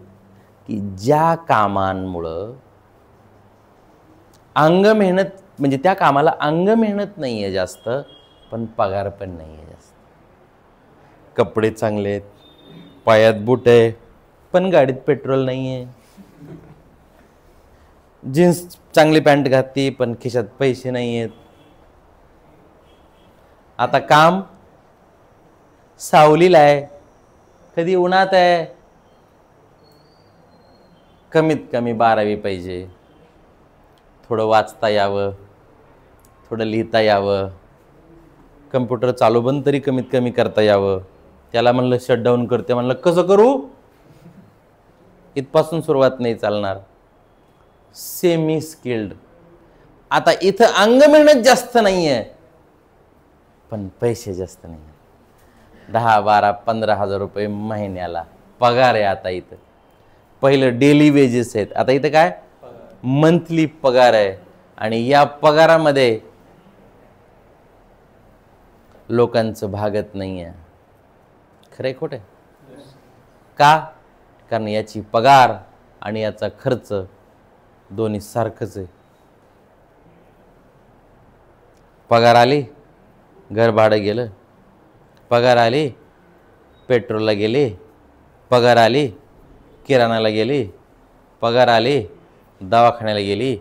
की ज्या कामांमुळं अंग मेहनत, म्हणजे त्या कामाला अंग मेहनत नाही आहे जास्त, पण पगार पण नाही आहे जास्त. कपडे चांगले आहेत, पायात बूट आहे, पण गाडीत पेट्रोल नाही आहे. जीन्स चांगली पॅन्ट घातली पण खिशात पैसे नाही आहेत. आता काम सावलीला आहे, कधी उन्हात आहे, कमीत कमी 12वी पाहिजे, थोडं वाचता यावं, थोडं लिहिता यावं, कम्प्युटर चालू बंद तरी कमीत कमी करता यावं. त्याला म्हणलं शटडाऊन करते, म्हणलं कसं करू? इथपासून सुरुवात नाही चालणार. Semi skilled. आता इथं अंग मेहनत जास्त नाही आहे पण पैसे जास्त नाही. 10, 12, 15,000 रुपये महिन्याला पगार आहे. आता इथं पहिलं डेली वेजेस आहेत, आता इथं काय मंथली पगार आहे. आणि या पगारामध्ये लोकांचं भागत नाही आहे. खरंय खोटं? का? कारण याची पगार आणि याचा खर्च दोन्ही सारखंच आहे. पगार आली, घर भाडं गेलं, पगार आली, पेट्रोलला गेली, पगार आली, किराणाला गेली, पगार आली, दवाखान्याला गेली,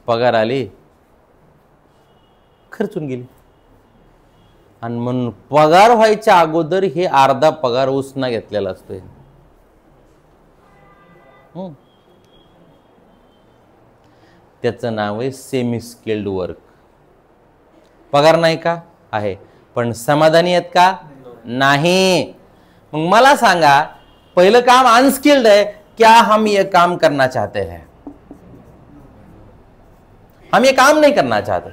पगार आली, खर्चून गेली. आणि म्हणून पगार व्हायच्या अगोदर हे अर्धा पगार उसना घेतलेला असतोय. त्याचं नाव आहे सेमी स्किल्ड वर्क. पगार नाही का? आहे. पण समाधानी आहेत का? नाही. मग मला सांगा, पहिलं काम अनस्किल्ड है, क्या हम ये काम करना चाहते हैं? हम ये काम नहीं करना चाहते,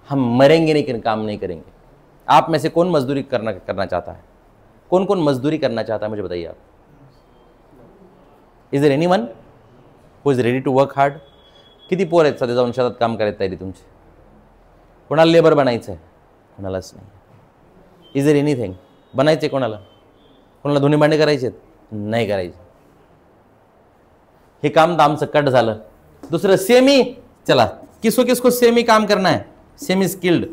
हम मरेंगे लेकिन काम नहीं करेंगे. आप में से कौन मजदूरी करना चाहता है? कौन कौन मजदूरी करना चाहता है मुझे बताइए आप. Is there anyone who is ready to work hard? किती पोर आहेत सध्या जाऊन शेतात काम करायला तयारी तुमची? कोणाला लेबर बनायचं आहे? कोणालाच नाही. Is there anything? बनायचे कोणाला? कोणाला धुणे भांडे करायचे आहेत? नाही करायचे. हे काम तर आमचं कट झालं. दुसरं सेमी. चला, किसको किसको सेमी काम करना है? Semi skilled.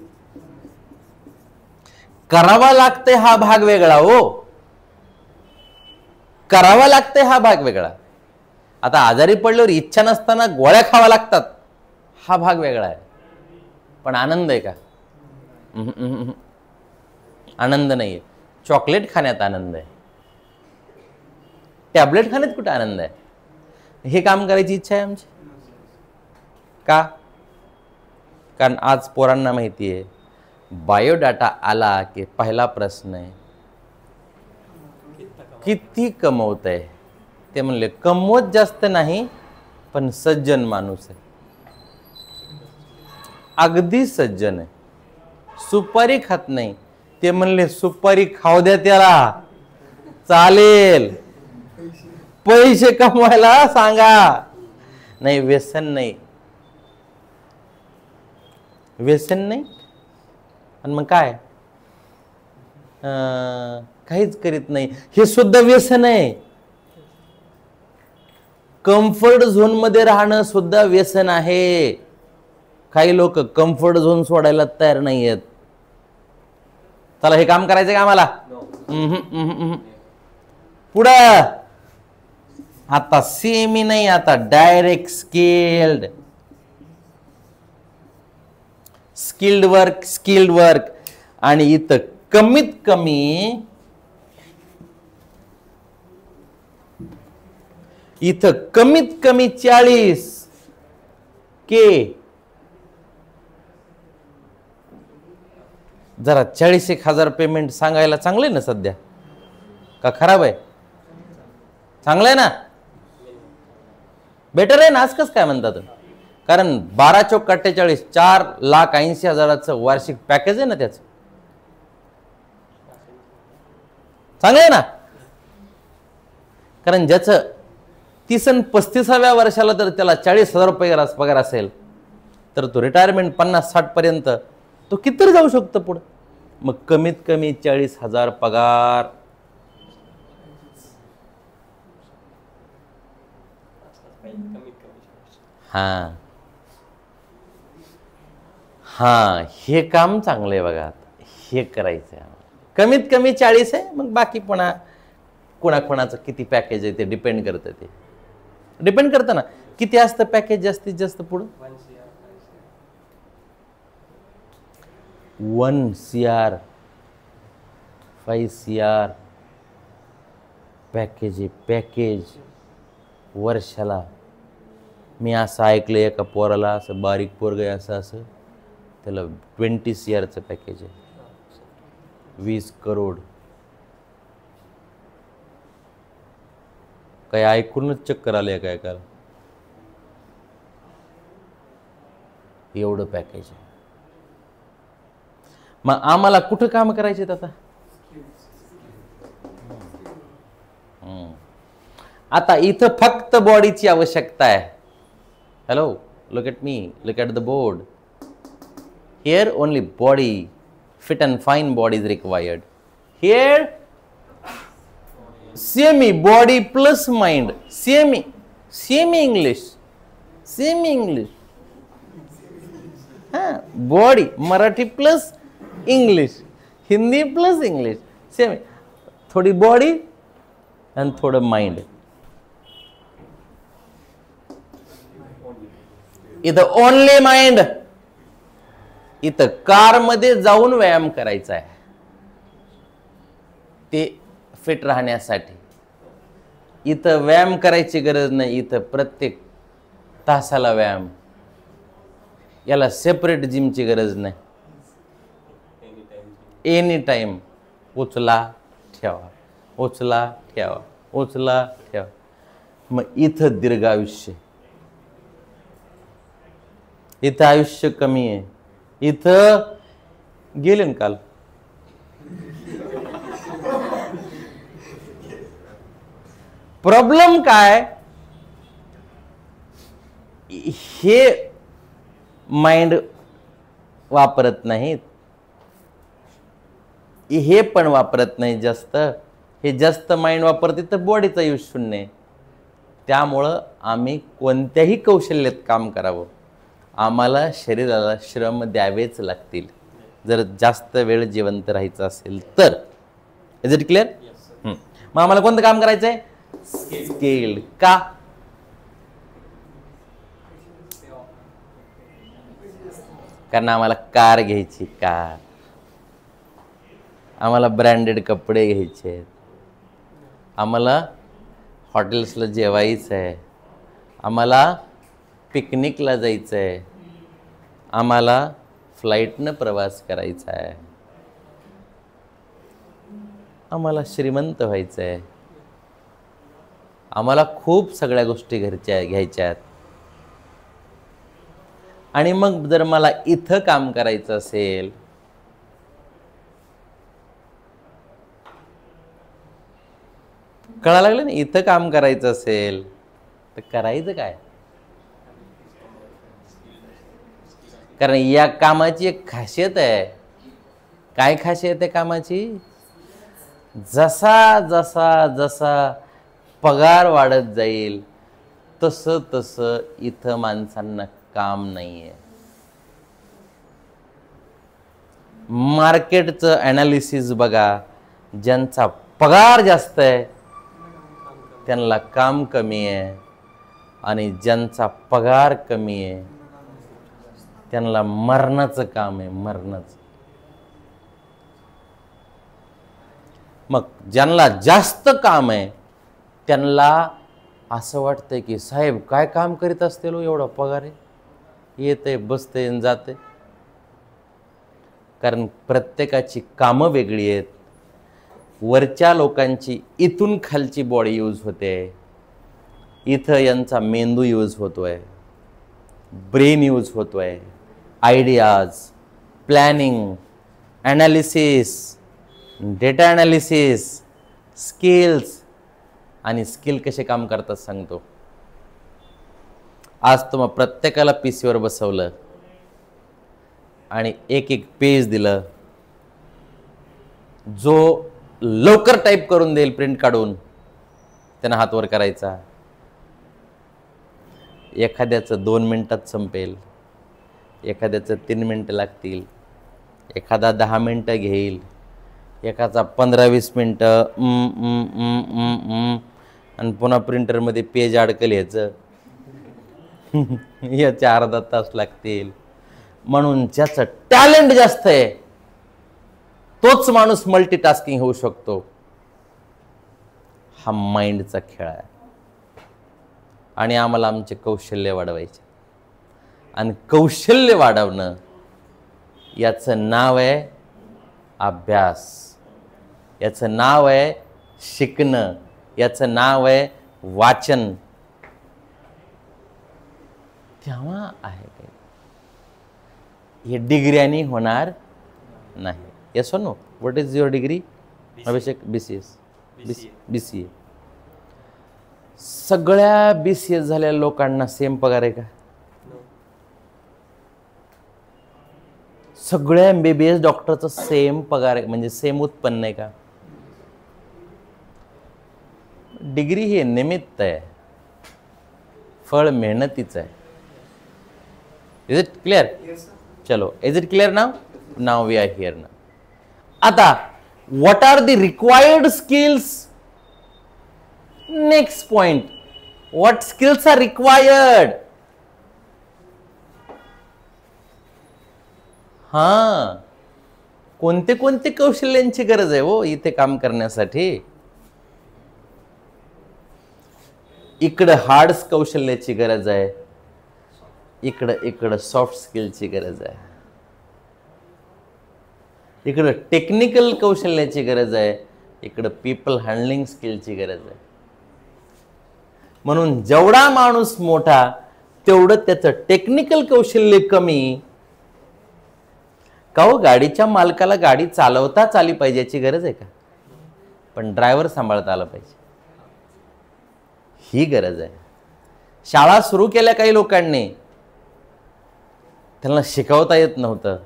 करावा लागते हा भाग वेगळा. हो, करावा लागते हा भाग वेगळा. आता आजारी पडल्यावर इच्छा नसताना गोळ्या खावा लागतात, हा भाग वेगळा आहे. पण आनंद आहे का? आनंद नाही आहे. चॉकलेट खाण्यात आनंद आहे, टॅबलेट खाण्यात कुठे आनंद आहे? हे काम करायची इच्छा आहे आमची. का? कारण आज पोरांना माहिती आहे, बायोडाटा आला की पहिला प्रश्न आहे किती कमवतंय? ते म्हणले कमवत जास्त नाही, पण सज्जन माणूस आहे, अगदी सज्जन आहे, सुपारी खात नाही. ते म्हणले सुपारी खाऊ द्या त्याला, चालेल, पैसे कमवायला सांगा, नाही व्यसन नाही, व्यसन नाही. आणि मग काय, काहीच करीत नाही, हे सुद्धा व्यसन आहे. कम्फर्ट झोन मध्ये राहणं सुद्धा व्यसन आहे. काही लोक कम्फर्ट झोन सोडायला तयार नाही आहेत. चला हे काम करायचं का आम्हाला, पुढं. आता सेमी नाही, आता direct skilled. Skilled work, skilled work. आणि इथं कमीत कमी, इथं कमीत कमी 40K. जरा 40,000 पेमेंट सांगायला चांगलं आहे ना सध्या, का खराब आहे? चांगलं आहे ना, बेटर आहे ना. आज कसं काय म्हणतात? कारण 12 चौक 48, 4,80,000 वार्षिक पॅकेज आहे ना त्याचं. चांगलं आहे ना. कारण ज्याचं 30 आणि 35व्या वर्षाला तर त्याला 40,000 रुपये पगार असेल, तर तो रिटायरमेंट 50-60 पर्यंत तो किती जाऊ शकतो पुढे. मग कमीत कमी 40,000 पगार. हा हा, हे काम चांगलं आहे बघा, हे करायचं आहे. कमीत कमी 40 आहे, मग बाकी पुन्हा कोणाकोणाचं किती पॅकेज आहे ते डिपेंड करतं. ते डिपेंड करतं ना किती असतं पॅकेज जास्तीत जास्त पुढं. 1 CR 5 CR पॅकेज आहे, पॅकेज वर्षाला. मी असं ऐकलं एका पोराला, असं बारीक पोरग आहे, असं त्याला 20 CRचं पॅकेज आहे, 20 करोड. काय ऐकूनच चक्कर आले काय का, एवढं पॅकेज आहे. मग आम्हाला कुठं काम करायचे आता? आता इथं फक्त बॉडीची आवश्यकता आहे. Hello, look at me, look at the board. Here only body, fit and fine body is required. Here semi body plus mind, semi English, body Marathi plus English, Hindi plus English, semi. थोड़ी body and थोड़ा mind. इथं only mind. इथं कार मध्ये जाऊन व्यायाम करायचा आहे, ते फिट राहण्यासाठी. इथं व्यायाम करायची गरज नाही, इथं प्रत्येक तासाला व्यायाम. याला सेपरेट जिमची गरज नाही. एनी टाइम उचला ठेवा, उचला ठेवा, उचला ठेवा. मग इथं दीर्घ आयुष्य, इथं आयुष्य कमी आहे. इथं गेले ना काल. प्रॉब्लेम काय, हे माइंड वापरत नाहीत, हे पण वापरत नाही जास्त. हे जास्त माइंड वापरते तर बॉडीचा यूज शून्य आहे. त्यामुळं आम्ही कोणत्याही कौशल्यात काम करावं, आम्हाला शरीराला श्रम द्यावेच लागतील, जर जास्त वेळ जिवंत राहायचं असेल तर. Is it clear? मग आम्हाला कोणतं काम करायचंय? स्किल्ड. का? कारण आम्हाला कार घ्यायची, कार. आम्हाला ब्रँडेड कपडे घ्यायचे आहेत, आम्हाला हॉटेल्सला जेवायचं आहे, आम्हाला पिकनिकला जायचं आहे, आम्हाला फ्लाईटनं प्रवास करायचा आहे, आम्हाला श्रीमंत व्हायचं आहे. आम्हाला खूप सगळ्या गोष्टी घ्यायच्या आहेत. आणि मग जर मला इथं काम करायचं असेल, कळायला लागलं ना, इथं काम करायचं असेल तर करायचं काय? कारण या कामाची एक खासियत आहे. काय खासियत आहे कामाची? जसा जसा जसा पगार वाढत जाईल तसं तसं इथं माणसांना काम नाहीये. मार्केटचं ॲनालिसिस बघा, ज्यांचा पगार जास्त आहे त्यांना काम कमी आहे, आणि ज्यांचा पगार कमी आहे त्यांना मरणाचं काम आहे, मरणाचं. मग ज्यांना जास्त काम आहे त्यांना असं वाटतंय की साहेब काय काम करीत असतील हो, एवढा पगार आहे, येते बसते आणि जाते. कारण प्रत्येकाची कामं वेगळी आहेत. वरच्या लोकांची इथून खालची बॉडी यूज होते, इथं यांचा मेंदू यूज होतोय, ब्रेन यूज होतोय, ideas, planning, analysis, data analysis, skills. आणि स्किल कसे काम करतात सांगतो. आज तुम्हाला प्रत्येकाला पीसीवर बसवलं आणि एक एक पेज दिलं, जो लवकर टाईप करून देईल प्रिंट काढून, त्यांना हात वर करायचा. एखाद्याचं 2 मिनिटात संपेल, एखाद्याचं 3 मिनिटं लागतील, एखादा 10 मिनिटं घेईल, एखादा 15-20 मिनिटं आणि पुन्हा प्रिंटरमध्ये पेज अडकल याचं याचे अर्धा तास लागतील. म्हणून ज्याचं टॅलेंट जास्त आहे तोच माणूस मल्टीटास्किंग होऊ शकतो. हा माइंडचा खेळ आहे. आणि आम्हाला आमचे कौशल्य वाढवायचे, आणि कौशल्य वाढवणं याचं नाव आहे अभ्यास, याचं नाव आहे शिकणं, याचं नाव आहे वाचन. तेव्हा आहे काय हे डिग्र्यांनी होणार नाही. Yes or no? What is your degree Abhishek? BCA. सगळ्या BCS झालेल्या लोकांना सेम पगार आहे का? सगळ्या MBBS डॉक्टरचं सेम पगार आहे, म्हणजे सेम उत्पन्न आहे का? डिग्री हे निमित्त आहे, फळ मेहनतीचं आहे. Is it clear? चलो, is it clear now? Now we are here now. आता what are the required skills? Next point, what skills are required? हा, कोणते कोणते कौशल्यांची गरज आहे हो इथे काम करण्यासाठी? इकडं हार्ड कौशल्याची गरज आहे, इकडं सॉफ्ट स्किलची गरज आहे, इकडं टेक्निकल कौशल्याची गरज आहे, इकडं पीपल हँडलिंग स्किलची गरज आहे. म्हणून जेवढा माणूस मोठा तेवढं त्याचं टेक्निकल कौशल्य कमी. का हो, गाडीच्या मालकाला गाडी चालवताच आली पाहिजे याची गरज आहे का? पण ड्रायव्हर सांभाळता आला पाहिजे, ही गरज आहे. शाळा सुरू केल्या काही लोकांनी, त्यांना शिकवता येत नव्हतं,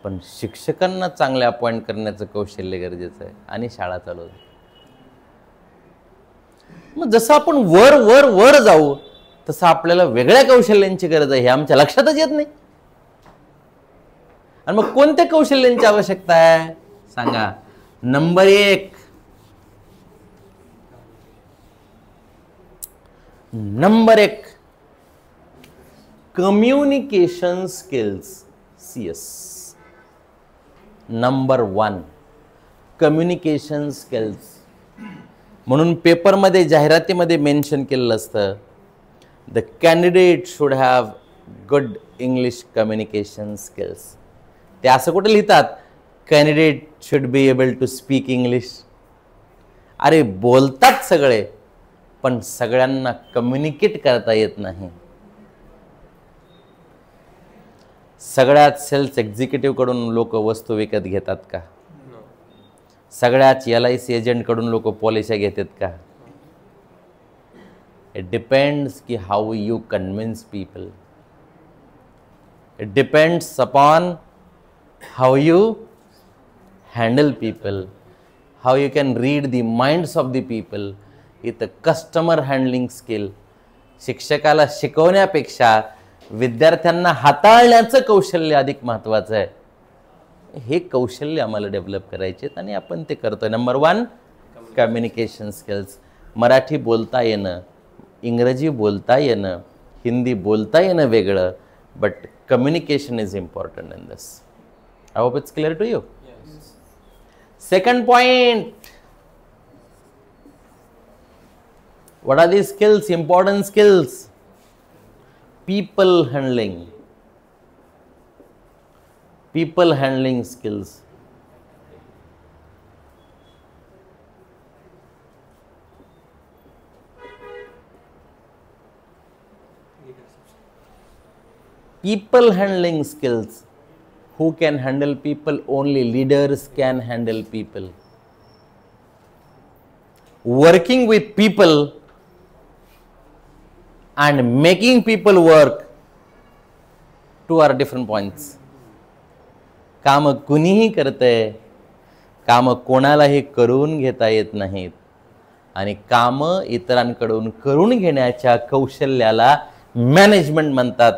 पण शिक्षकांना चांगले अपॉइंट करण्याचं कौशल्य गरजेचं आहे, आणि शाळा चालवते. मग जसं आपण वर वर वर जाऊ तसं आपल्याला वेगळ्या कौशल्यांची गरज आहे, हे आमच्या लक्षातच येत नाही. आणि मग कोणत्या कौशल्यांची आवश्यकता आहे सांगा? Number 1, communication skills, CS. Number 1 communication skills. म्हणून पेपरमध्ये, जाहिरातीमध्ये मेन्शन केलेलं असतं, the candidate should have good English communication skills. ते असं कुठे लिहितात, candidate should be able to speak English. अरे बोलतात सगळे, पण सगळ्यांना कम्युनिकेट करता येत नाही. सगळ्याच सेल्स एक्झिक्युटिव्ह कडून लोक वस्तू विकत घेतात का? No. सगळ्याच LIC एजंट कडून लोक पॉलिसी घेतात का? इट डिपेंड्स की how you convince people. It depends upon how you handle people, how you can read the minds of the people. इथं कस्टमर हँडलिंग स्किल शिक्षकाला शिकवण्यापेक्षा विद्यार्थ्यांना हाताळण्याचं कौशल्य अधिक महत्त्वाचं आहे. हे कौशल्य आम्हाला डेव्हलप करायचे आणि आपण ते करतोय. Number 1 communication skills. मराठी बोलता येणं, इंग्रजी बोलता येणं, हिंदी बोलता येणं वेगळं, but communication is important in this. I hope it's clear to you. Yes. Second point, what are these skills? Important skills. People handling. People handling skills. Leadership. People handling skills. Who can handle people? Only leaders can handle people. Working with people and making people work, two are different points. काम कुणीही करतंय, काम कोणालाही करून घेता येत नाहीत आणि काम इतरांकडून करून घेण्याच्या कौशल्याला मॅनेजमेंट म्हणतात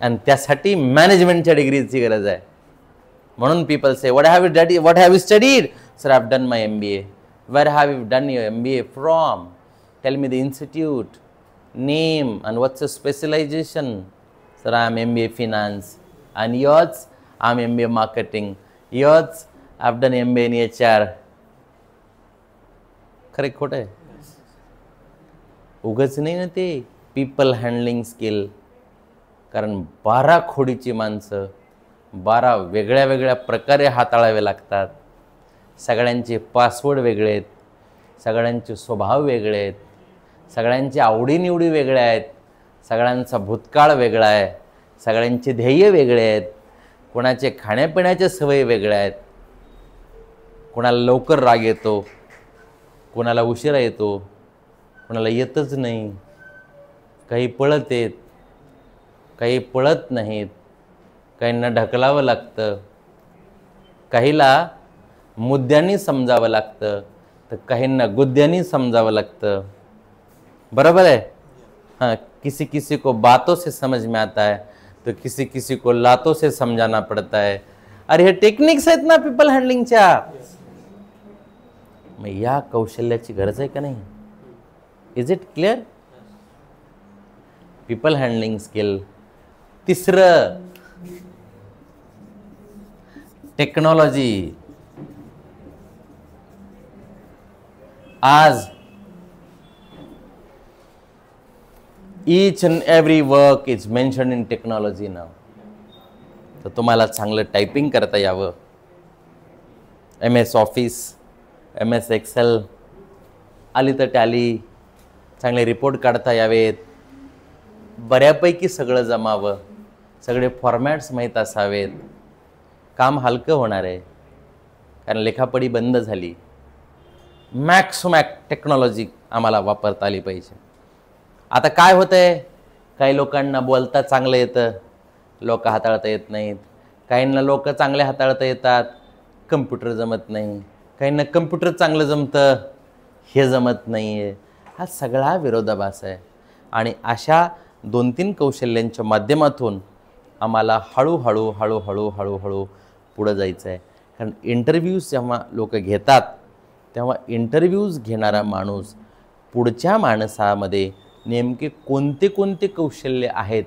आणि त्यासाठी मॅनेजमेंटच्या डिग्रीची गरज आहे. म्हणून people say what have you studied? Sir I have done my MBA. Where have you done your MBA from? Tell me the institute, name and what's your specialization? Sir, I am MBA finance. And yours? I am MBA marketing. Yours? I have done MBA in HR. खरे खोटं आहे? उगाच नाही ना ते पीपल हँडलिंग स्किल. कारण 12 खोडीची माणसं 12 वेगळ्या वेगळ्या प्रकारे हाताळावे लागतात. सगळ्यांचे पासवर्ड वेगळे आहेत, सगळ्यांचे स्वभाव वेगळे आहेत, सगळ्यांची आवडीनिवडी वेगळ्या आहेत, सगळ्यांचा भूतकाळ वेगळा आहे, सगळ्यांचे ध्येय वेगळे आहेत, कोणाचे खाण्यापिण्याचे सवयी वेगळ्या आहेत, कोणाला लवकर राग येतो, कोणाला उशिरा येतो, कोणाला येतच नाही, काही पळत येत, काही पळत नाहीत, काहींना ढकलावं लागतं, काहीला मुद्द्यांनी समजावं लागतं, तर काहींना गुद्द्यांनी समजावं लागतं. बराबर है? हाँ, किसी किसी को बातों से समझ में आता है तो किसी किसी को लातों से समझाना पड़ता है. अरे हे टेक्निक्स आहेत ना पीपल हँडलिंगच्या. मग या कौशल्याची गरज आहे का नाही? Is it clear? People handling skill. तिसरं टेक्नॉलॉजी. आज each and every work is mentioned in technology now. तर तुम्हाला चांगलं टायपिंग करता यावं, MS ऑफिस, MS एक्सेल आली तर टॅली, चांगले रिपोर्ट काढता यावेत, बऱ्यापैकी सगळं जमावं, सगळे फॉर्मॅट्स माहीत असावेत, काम हलकं होणार आहे. कारण लेखापडी बंद झाली. मॅक्स टेक्नॉलॉजी आम्हाला वापरता आली पाहिजे. आता काय होतंय, काही लोकांना बोलता चांगलं येतं, लोक हाताळता येत नाहीत. काहींना लोक चांगले हाताळता येतात, कम्प्युटर जमत नाही. काहींना कम्प्युटर चांगलं जमतं, हे जमत नाही आहे. हा सगळा विरोधाभास आहे. आणि अशा 2-3 कौशल्यांच्या माध्यमातून आम्हाला हळूहळू हळूहळू हळूहळू पुढं जायचं आहे. कारण इंटरव्ह्यूज जेव्हा लोक घेतात तेव्हा इंटरव्ह्यूज घेणारा माणूस पुढच्या माणसामध्ये नेमके कोणते कोणते कौशल्य आहेत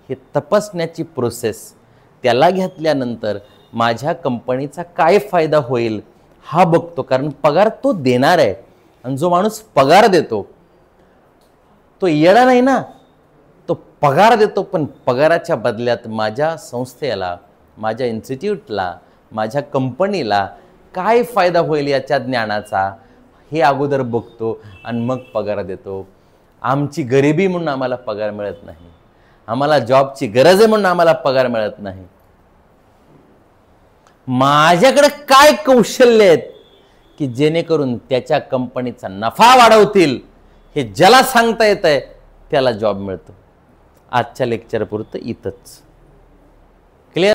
हे तपासण्याची प्रोसेस, त्याला घेतल्यानंतर माझ्या कंपनीचा काय फायदा होईल हा बघतो. कारण पगार तो देणार आहे आणि जो माणूस पगार देतो तो येडा नाही ना. तो पगार देतो, पण पगाराच्या बदल्यात माझ्या संस्थेला, माझ्या इन्स्टिट्यूटला, माझ्या कंपनीला काय फायदा होईल याच्या ज्ञानाचा हे अगोदर बघतो आणि मग पगार देतो. आमची गरिबी म्हणून आम्हाला पगार मिळत नाही, आम्हाला जॉबची गरज आहे म्हणून आम्हाला पगार मिळत नाही. माझ्याकडे काय कौशल्य आहेत की जेणेकरून त्याच्या कंपनीचा नफा वाढवतील, हे ज्याला सांगता येत आहे त्याला जॉब मिळतो. आजच्या लेक्चर पुरतं इथंच.